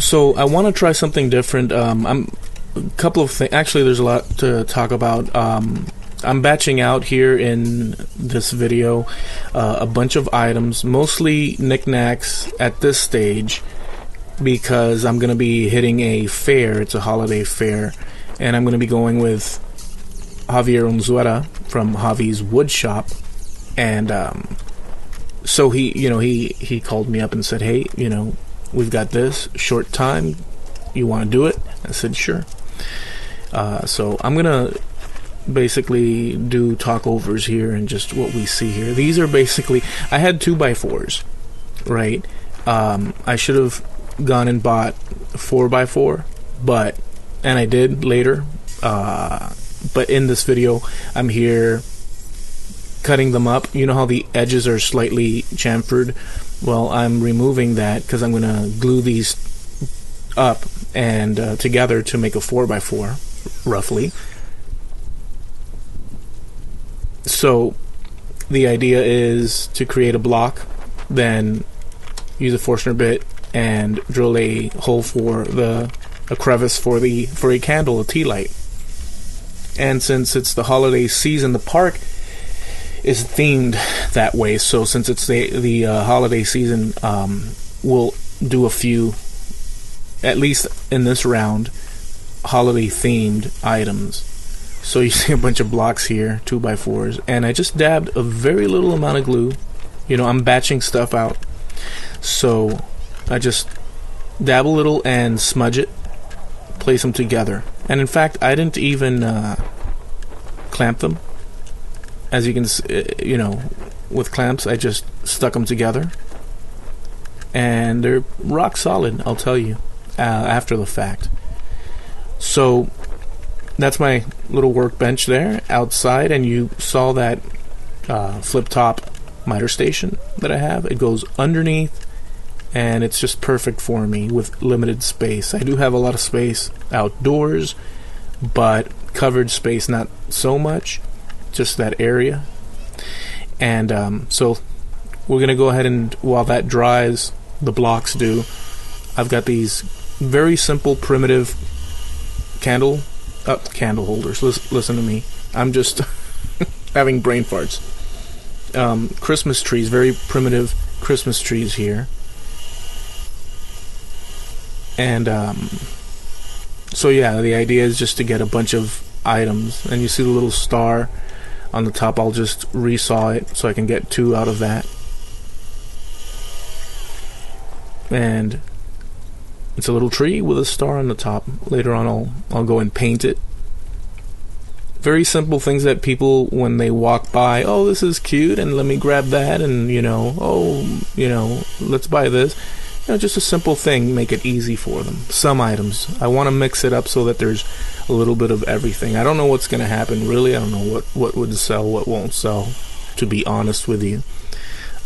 So I want to try something different. I'm a couple of things. Actually, there's a lot to talk about. I'm batching out here in this video a bunch of items, mostly knickknacks at this stage, because I'm going to be hitting a fair. It's a holiday fair, and I'm going to be going with Javier Unzueta from Javi's Wood Shop, and so he called me up and said, "Hey, we've got this short time. You want to do it?" I said, "Sure." So I'm gonna basically do talkovers here and just what we see here. These are basically, I had 2x4s, right? I should have gone and bought 4x4, and I did later. But in this video, I'm here cutting them up. You know how the edges are slightly chamfered? Well, I'm removing that because I'm going to glue these up and together to make a 4x4, roughly. So the idea is to create a block, then use a Forstner bit and drill a hole for a crevice for a candle, a tea light. And since it's the holiday season, the park is themed that way. So since it's the holiday season, we'll do a few, at least in this round, holiday themed items. So you see a bunch of blocks here, 2x4s, and I just dabbed a very little amount of glue. I'm batching stuff out, so I just dab a little and smudge it, place them together. And in fact, I didn't even clamp them. As you can see, with clamps, I just stuck them together, and they're rock solid, I'll tell you, after the fact. So that's my little workbench there outside, and you saw that flip top miter station that I have. It goes underneath, and it's just perfect for me with limited space. I do have a lot of space outdoors, but covered space not so much, just that area. And so we're gonna go ahead and, while that dries, the blocks do, I've got these very simple primitive candle holders. Listen to me, I'm just having brain farts. Christmas trees, very primitive Christmas trees here. And so yeah, the idea is just to get a bunch of items, and you see the little star on the top. I'll just resaw it so I can get 2 out of that. And it's a little tree with a star on the top. Later on I'll go and paint it. Very simple things that people, when they walk by, "Oh, this is cute, and let me grab that," and let's buy this. Just a simple thing, make it easy for them. Some items, I want to mix it up so that there's a little bit of everything. I don't know what's going to happen, really. I don't know what would sell, what won't sell, to be honest with you.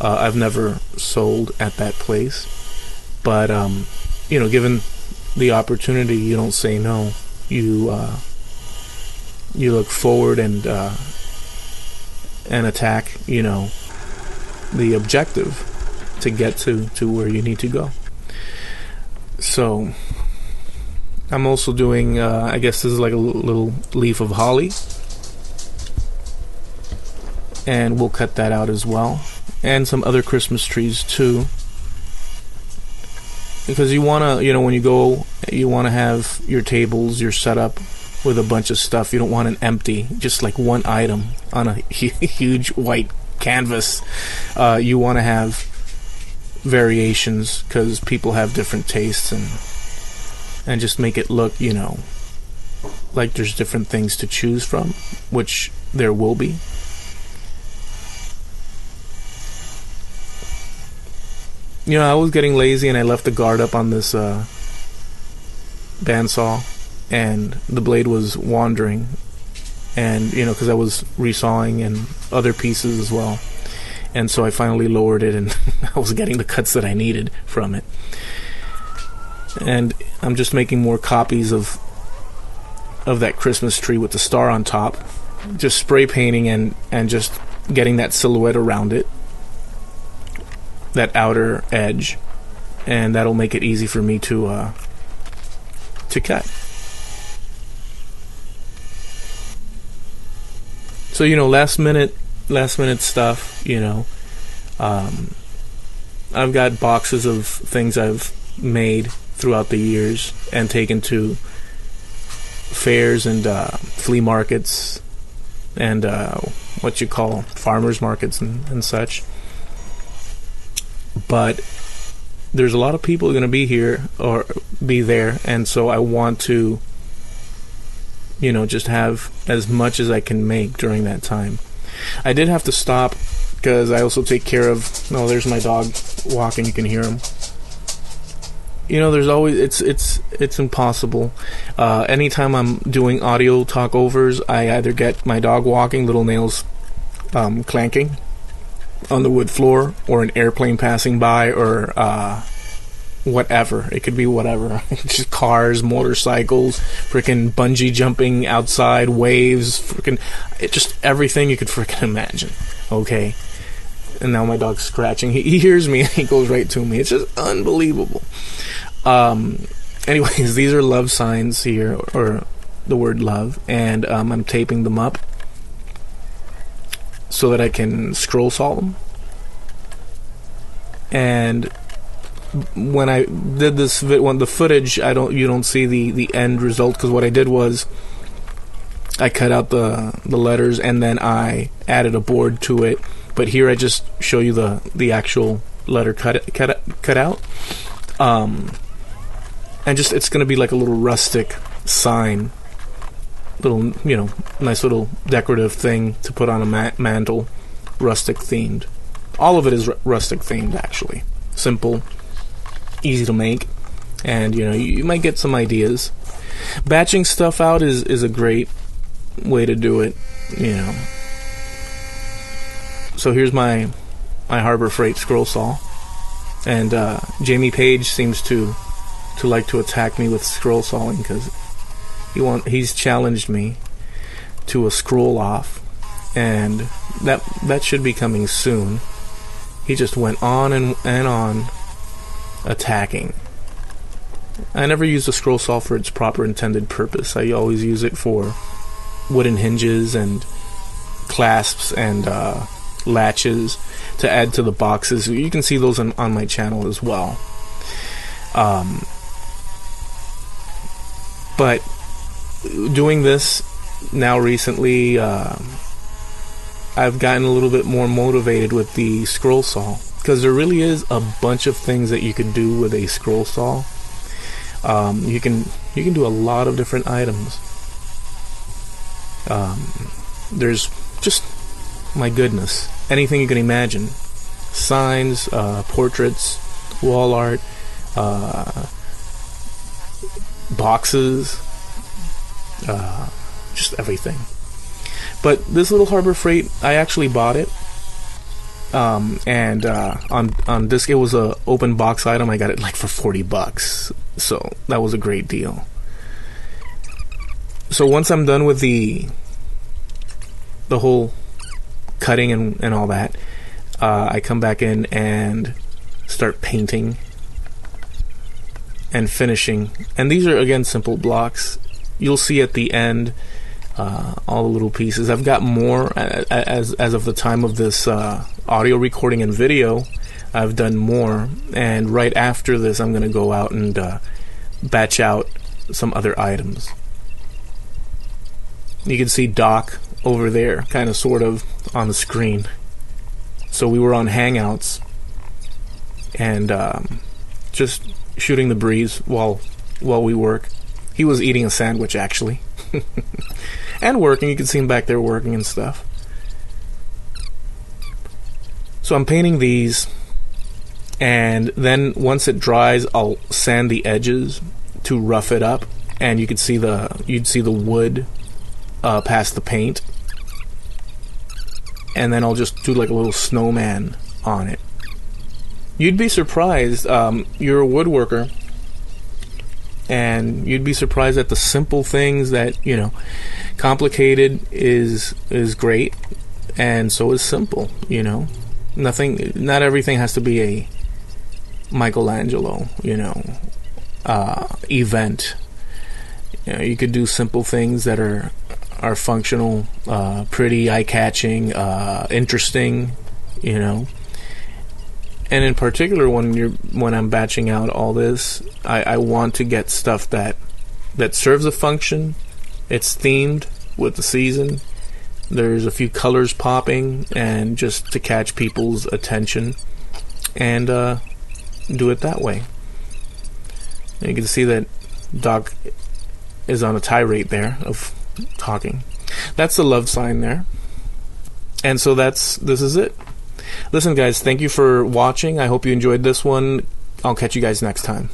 I've never sold at that place. But, given the opportunity, you don't say no. You look forward and attack, the objective to get to where you need to go. So I'm also doing, I guess this is like a little leaf of holly, and we'll cut that out as well, and some other Christmas trees too, because you want to, when you go, you want to have your tables, your setup with a bunch of stuff. You don't want an empty, just like one item on a huge white canvas. You want to have variations, because people have different tastes, and just make it look, like there's different things to choose from, which there will be. I was getting lazy, and I left the guard up on this bandsaw, and the blade was wandering, and because I was resawing and other pieces as well. And so I finally lowered it, and I was getting the cuts that I needed from it. And I'm just making more copies of that Christmas tree with the star on top. Just spray painting and just getting that silhouette around it, that outer edge. And that'll make it easy for me to to cut. So, you know, last minute stuff, you know. I've got boxes of things I've made throughout the years and taken to fairs and flea markets and what you call farmers markets and such. But there's a lot of people going to be here or be there, and so I want to, you know, just have as much as I can make during that time. I did have to stop because I also take care of, oh, there's my dog walking, you can hear him. You know, there's always, it's impossible. Anytime I'm doing audio talkovers, I either get my dog walking, little nails clanking on the wood floor, or an airplane passing by, or whatever. It could be whatever. Just cars, motorcycles, freaking bungee jumping outside, waves, freaking, just everything you could freaking imagine. Okay? And now my dog's scratching. He hears me and he goes right to me. It's just unbelievable. Anyways, these are love signs here, or the word love, and I'm taping them up so that I can scroll saw them. And when I did this the footage, you don't see the end result, because what I did was I cut out the letters and then I added a board to it. But here I just show you the actual letter cut out. And just, it's going to be like a little rustic sign, little, you know, nice little decorative thing to put on a mantle, rustic themed. All of it is rustic themed, actually. Simple, easy to make, and you know, you might get some ideas. Batching stuff out is a great way to do it, you know. So here's my Harbor Freight scroll saw, and Jamie Page seems to like to attack me with scroll sawing, because he's challenged me to a scroll off, and that should be coming soon. He just went on and on attacking. I never use a scroll saw for its proper intended purpose. I always use it for wooden hinges and clasps and latches to add to the boxes. You can see those on my channel as well. But doing this now recently, I've gotten a little bit more motivated with the scroll saw, because there really is a bunch of things that you can do with a scroll saw. You can do a lot of different items. There's just, my goodness, anything you can imagine. Signs, portraits, wall art, boxes, just everything. But this little Harbor Freight, I actually bought it, and on disc, it was a open box item. I got it like for $40, so that was a great deal. So once I'm done with the whole cutting and all that, I come back in and start painting and finishing. And these are, again, simple blocks. You'll see at the end all the little pieces. I've got more as of the time of this audio recording and video. I've done more, and right after this I'm going to go out and batch out some other items. You can see Doc over there, kind of sort of on the screen. So we were on Hangouts and just shooting the breeze while we work. He was eating a sandwich, actually. And working. You can see him back there working and stuff. So I'm painting these, and then once it dries, I'll sand the edges to rough it up, and you'd see the wood past the paint, and then I'll just do like a little snowman on it. You'd be surprised. You're a woodworker, and you'd be surprised at the simple things that, you know, complicated is great, and so is simple, you know. Not everything has to be a Michelangelo, you know, event. You could do simple things that are functional, pretty, eye-catching, interesting, And in particular, when I'm batching out all this, I want to get stuff that serves a function. It's themed with the season. There's a few colors popping, and just to catch people's attention, and do it that way. And you can see that Doc is on a tirade there of talking. That's the love sign there. And so this is it. Listen, guys, thank you for watching. I hope you enjoyed this one. I'll catch you guys next time.